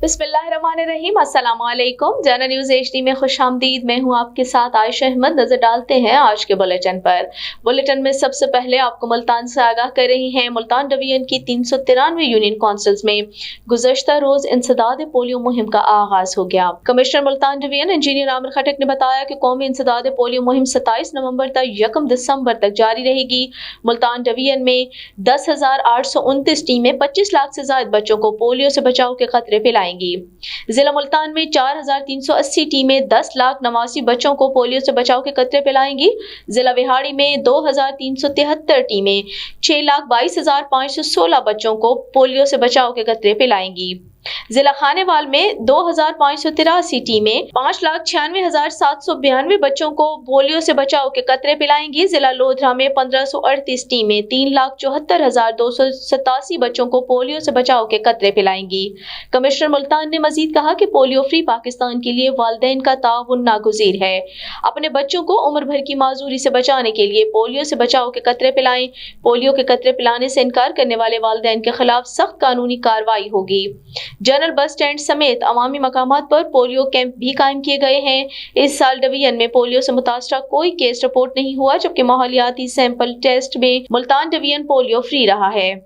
बिस्मिल्लाहिर्रहमानिर्रहीम। अस्सलाम वालेकुम। जर्नल न्यूज़ HD में खुशामदीद। मैं हूं आपके साथ आयशा अहमद। नजर डालते हैं आज के बुलेटिन पर। बुलेटिन में सबसे पहले आपको मुल्तान से आगाह कर रही हैं। मुल्तान डिवीजन की 393 यूनियन काउंसिल्स में गुज़श्ता रोज इंसदाद पोलियो मुहिम का आगाज हो गया। Commissioner Multan division engineer Aamir Khattak ने बताया कि कौमी इंसदाद पोलियो मुहिम 27 नवंबर तक 1 दिसंबर तक जारी रहेगी। मुल्तान डिवीजन में 10,829 टीमें 25 लाख से ज्यादा बच्चों को पोलियो से बचाव के खतरे पिलाएंगी। जिला मुल्तान में 4,380 टीमें 10,89,000 बच्चों को पोलियो से बचाव के कतरे पिलाएंगी। जिला विहाड़ी में 2,373 टीमें 6,22,516 बच्चों को पोलियो से बचाव के कतरे पिलाएंगी। जिला खानेवाल में 2,583 टीमें 5,96,792 बच्चों को पोलियो से बचाव के कतरे पिलाएंगी। जिला लोधरा में 1,538 टीमें 3,74,287 बच्चों को पोलियो से बचाव के कतरे पिलाएंगी। कमिश्नर मुल्तान ने मजीद कहा कि पोलियो फ्री पाकिस्तान के लिए वालिदैन का ताउन नागुज़ीर है। अपने बच्चों को उम्र भर की माजूरी से बचाने के लिए पोलियो से बचाव के कतरे पिलाएं। पोलियो के कतरे पिलाने से इनकार करने वाले वालिदैन के खिलाफ सख्त कानूनी कार्रवाई होगी। जनरल बस स्टैंड समेत अवामी मकामात पर पोलियो कैंप भी कायम किए गए हैं। इस साल डिवीजन में पोलियो से मुतासरा कोई केस रिपोर्ट नहीं हुआ, जबकि माहौलियाती सैंपल टेस्ट में मुल्तान डिवीजन पोलियो फ्री रहा है।